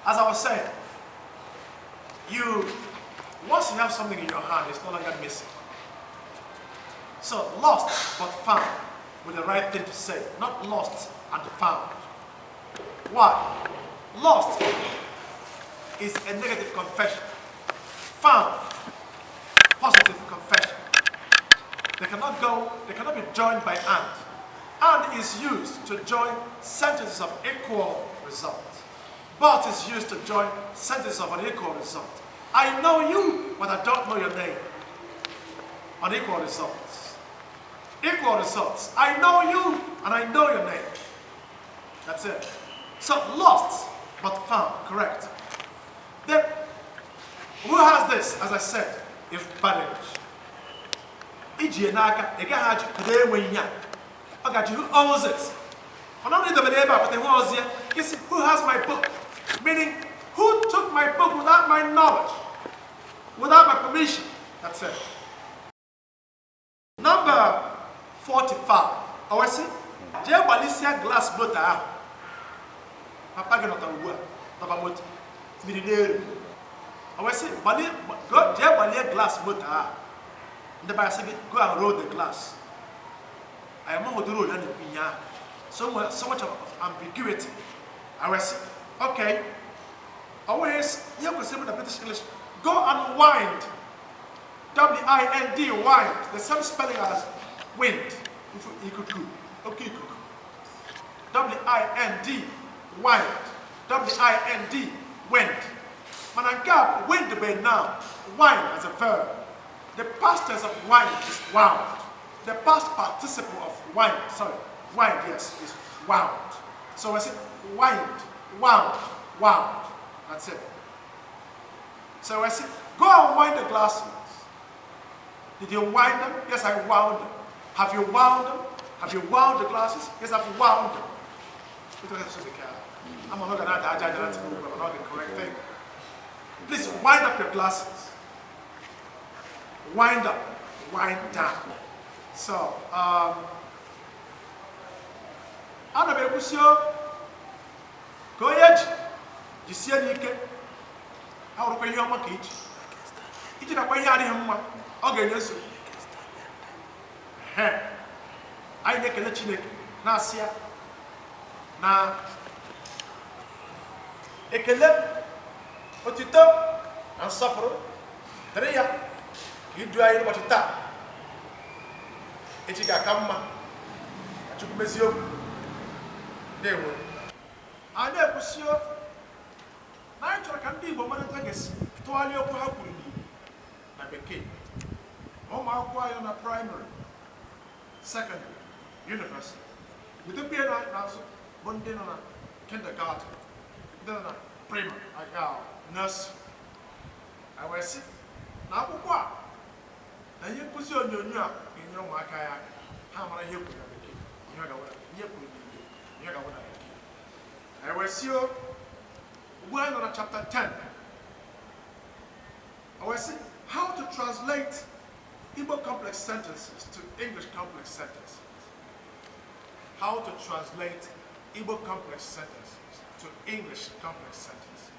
As I was saying, once you have something in your hand, it's no longer missing. So lost but found with the right thing to say, not lost and found. Why? Lost is a negative confession. Found, positive confession. They cannot be joined by and. And is used to join sentences of equal result. But is used to join sentences of an equal result. I know you, but I don't know your name. Unequal results. Equal results. I know you, and I know your name. That's it. So lost, but found. Correct. Then, who has this? As I said, if bad English. Who owns it? Who has my book? Meaning, who took my book without my knowledge? Without my permission? That's it. Number 45. Oh, I see. Jebalicia glass butter. Papa get not a word. About millionaire. Oh, I see. Go Jebalia glass butter. The bicycle go and roll the glass. I am not the road and the so much of ambiguity. I was okay. Always, you can say with the British English. Go and wind. W-I-N-D, wind. The same spelling as wind. Okay, W-I-N-D, wind. W-I-N-D, wind. Manangab, wind by now. Wind as a verb. The past tense of wind is wound. The past participle of wind, wind, yes, is wound. So I said wind, wound, wound. That's it. So I said, go and wind the glasses. Did you wind them? Yes, I wound them. Have you wound them? Have you wound the glasses? Yes, I've wound them. I'm not the correct thing. Please wind up your glasses. Wind up, wind down. So, Anna Begusio, go ahead. You see a nickel? How do you have a cage? It's not quite him. Okay, yes. I make a little Nasia. Now, a kelep, potato, and supper. Tria, you dry what it up. It's a camma. I took Monsieur. They were. I never saw. I can be woman and guess. To all your property. I became. Oh, my choir on a primary, secondary, university. With the beer night now, one day on a kindergarten, then a primary, nursery. I was sick. Now, what? And you put your new in your kayak. How many you put the key? You know what you put you know what I was sure. When on chapter 10, I was saying how to translate Igbo complex sentences to English complex sentences. How to translate Igbo complex sentences to English complex sentences.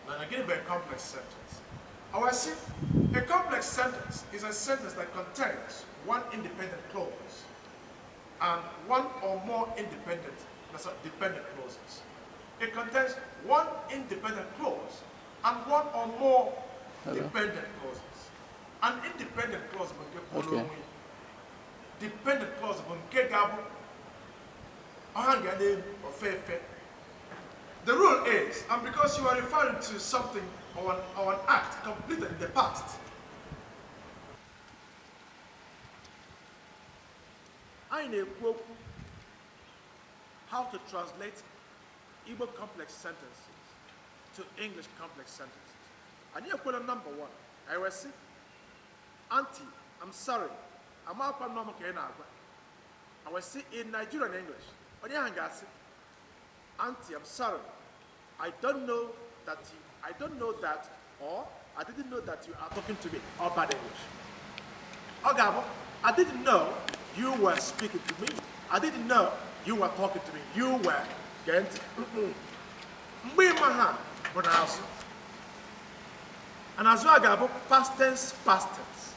Now again, by complex sentence. I was saying a complex sentence is a sentence that contains one independent clause and one or more dependent clauses. It contains one independent clause and one or more dependent clauses. An independent clause okay. Dependent clause the rule is, and because you are referring to something or an act completed in the past, I know how to translate Igbo complex sentences to English complex sentences. And you put a number one. I was saying, Auntie, I'm sorry. I'm up on normal Kenagua. I was saying in Nigerian English. But yeah, Auntie, I'm sorry. I don't know that, or I didn't know that you are talking to me, or bad English. Ogabo, I didn't know you were speaking to me. I didn't know you were talking to me. You were getting. Mgbe ịma ha bụ n'azụ. And as well as past tense, past tense.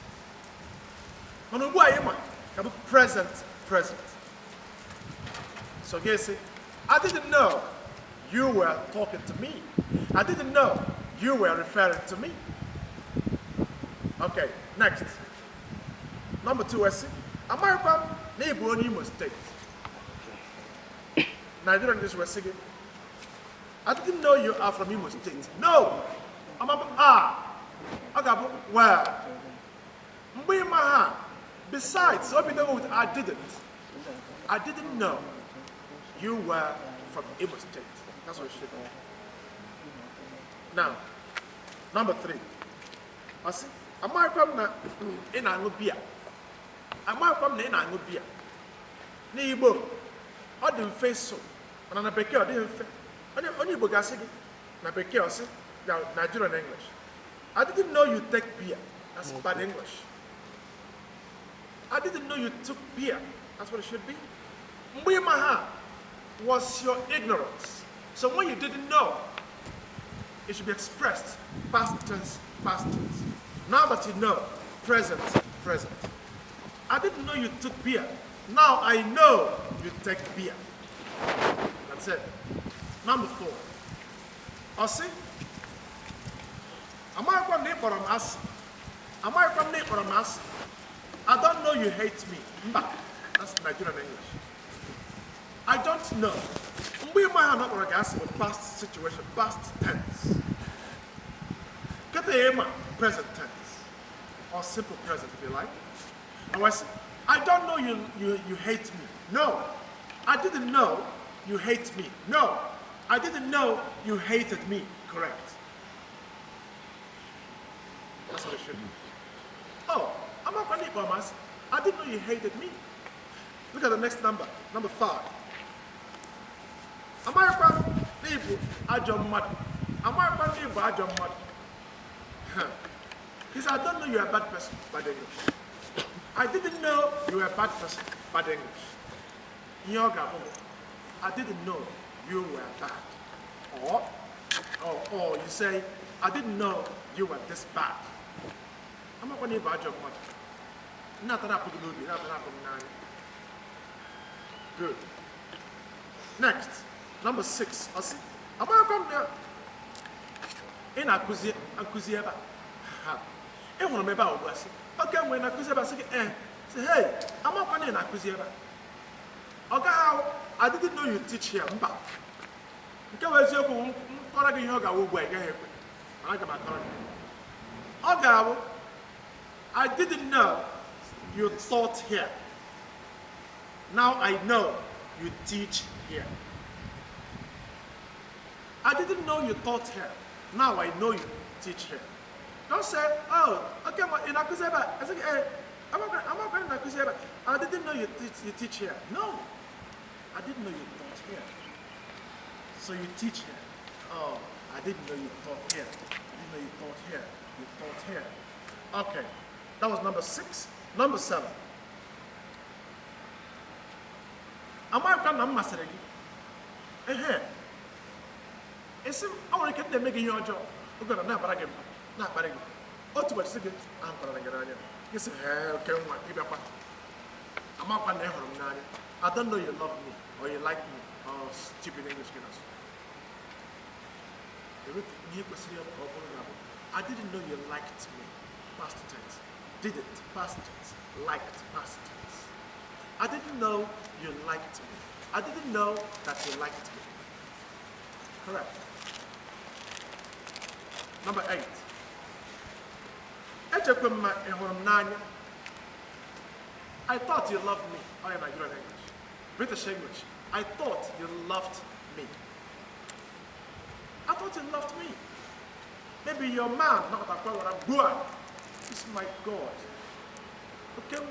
Mana ugbu a ịma ga bụ present, present. So guys, I didn't know you were talking to me. I didn't know you were referring to me. Okay, next. Number 2, I see. American neighbor in Imo State. Nigerian English was singing. I didn't know you are from Imo State. No. I'm where? Besides, what we know with I didn't know you were from Igbo State. That's what it should be. Now, number 3. I see. Am I from in Anubia? Am I from in Anubia? Nibo, I didn't face so. And I became I didn't face. Only Bogasigi, I became Nigerian English. I didn't know you take beer. That's bad English. I didn't know you took beer. That's what it should be. Mwimaha was your ignorance. So when you didn't know, it should be expressed past tense, past tense. Now that you know, present, present. I didn't know you took beer. Now I know you take beer. That's it. Number 4. I see. Am I from Nepal? Am I from Nepal? I don't know you hate me. That's Nigerian English. I don't know. We might have not ask about past situation, past tense. Get the aim, present tense. Or simple present if you like. And I say, I don't know you hate me. No. I didn't know you hate me. No. I didn't know you hated me. Correct. That's what it should be. Oh, I'm not funny, Bomas. I didn't know you hated me. Look at the next number, number 5. Am I from people? I jump mad. Am I from people? I jump mad. He said, I don't know you're a bad person, bad English. I didn't know you were a bad person, bad English. Yoga, I didn't know you were bad. Or you say, I didn't know you were this bad. I'm not going to bad job much. Not that I put the movie, not that I put 9. Good. Next, number 6. I see. Am I from there? In Akuzieba. I want to be about what I say. Okay, when Akuzieba say, say, hey, I'm not going to Akuzieba. Okay, how? I didn't know you teach here. Okay, where's your home? I didn't know you taught here. Now I know you teach here. I didn't know you taught here. Now I know you teach here. Don't say, oh, okay, in Akuzeba. I say, hey, I'm not going to Akuzeba. I didn't know you teach here. No, I didn't know you taught here. So you teach here. Oh, I didn't know you taught here. I didn't know you taught here. You taught here. Okay, that was number 6. Number 7. Am I going to master again? It's I want to get making your job. We're going to not bargain. Not bargain. Oh, too much second. I'm going to get on you. You say, okay, I'm not going to I don't know you love me or you like me or stupid English girls. I didn't know you liked me. Past tense. Didn't. Past tense. Liked. Past tense. I didn't know you liked me. I didn't know that you liked me. Correct. Number 8. I thought you loved me. I am Nigerian English. British English. I thought you loved me. I thought you loved me. Maybe your man, not a power. This is my God. Okay,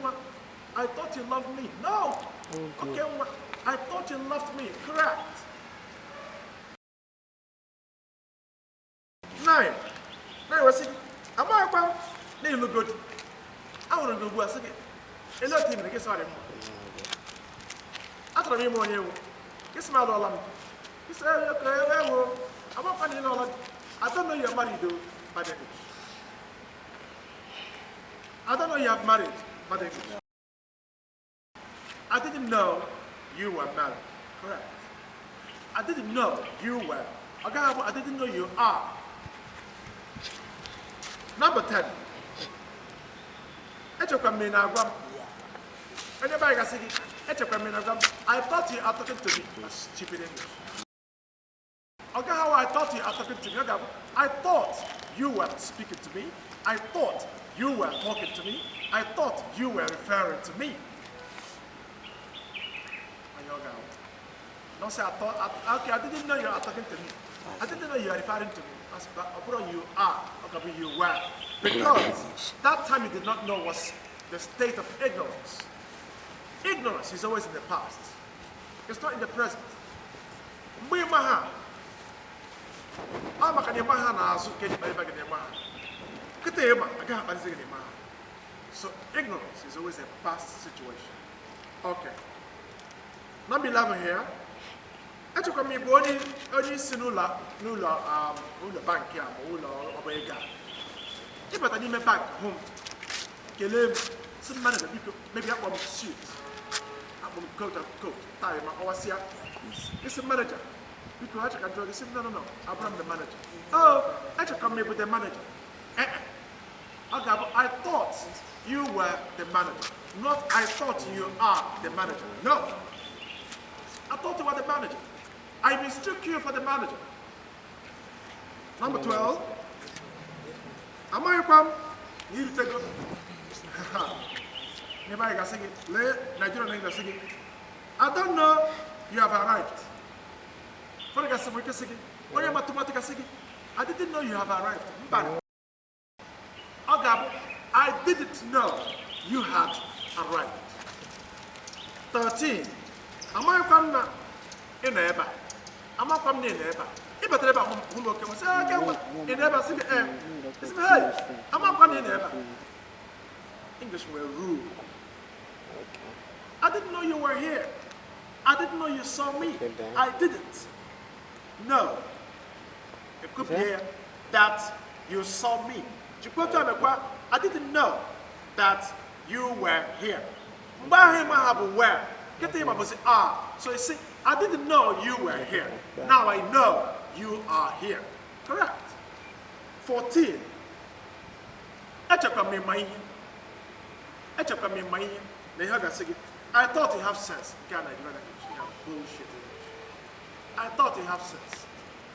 I thought you loved me. No. Okay, I thought you loved me. Correct. 9. Now I say, am I about? They look good. I want to go. I say, a lot of things. Sorry. I told him one year. He smiled all on me. He said, I don't know you're married though, bad English. I don't know you have married, bad English. I didn't know you were married. Correct. I didn't know you were. I didn't know you are. Number 10. I thought you are talking to me. Stupid English. Okay, how I thought you are talking to me. I thought you were speaking to me. I thought you were talking to me. I thought you were referring to me. No, say I thought. Okay, I didn't know you are talking to me. I didn't know you are referring to me. You are, or you were. Because that time you did not know was the state of ignorance. Ignorance is always in the past. It's not in the present. So ignorance is always a past situation. Okay. Number 11 here. I took me only sinula bank here, if I need bank home, some manager maybe I want suit, I want coat, tie my overseer. It's a manager. Because I can tell you, no, I'm the manager. Oh, I should come here with the manager. I thought you were the manager, not I thought you are the manager. No, I thought you were the manager. I mistook you for the manager. Number 12. Am I from? You take it. Nigerian English singing. I don't know you have arrived. For the I didn't know you have arrived. I didn't know you had arrived. 13. Am I from in the Eba? Am I from in the Eba? If I tell about who look and say, in Eba, say, hey, am I from in the Eba? English were rude. I didn't know you were here. I didn't know you saw me. I didn't. No. It could be here that you saw me. I didn't know that you were here. Where? Get him up say, so you see, I didn't know you were here. Now I know you are here. Correct. 14. I thought you have sense. You have bullshit. I thought you have sense.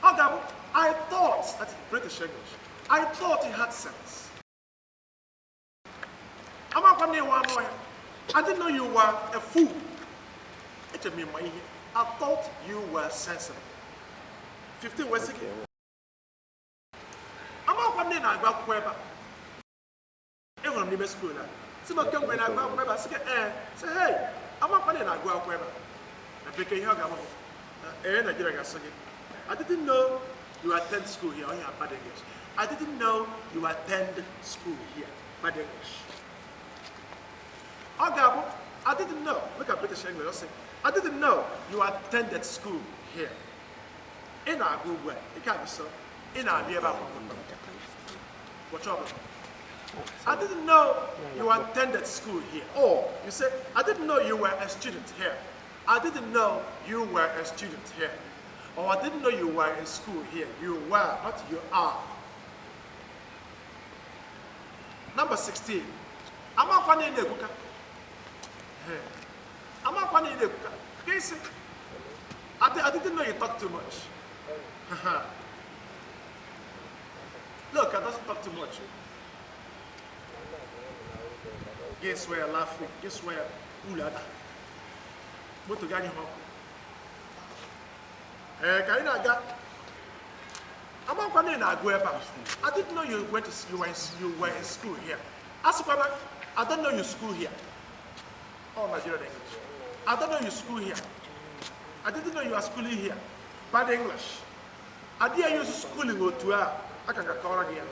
I thought, that's British English. I thought you had sense. I didn't know you were a fool. I thought you were sensible. 15 was again. I'm not going to go to the school. Someone come when I go to say, hey, I'm not going to go to I didn't know you attend school here. You have bad English. I didn't know you attend school here. Bad English. I didn't know. Look at British English. I didn't know you attended school here. In our good way. It can't be so. In our nearby. What's up? I didn't know you attended school here. Or you say, I didn't know you were a student here. I didn't know you were a student here. Or I didn't know you were in school here. You were, not you are. Number 16. I'm not funny in the book. I'm not funny in the book. I didn't know you talk too much. Look, I doesn't talk too much. Guess where laughing? Guess where ulada? What to get you home? I didn't know you were in school here. I don't know your school here. Oh, Nigerian English. I don't know your school here. I didn't know you are schooling here. Bad English. I didn't use schooling or to I can call again.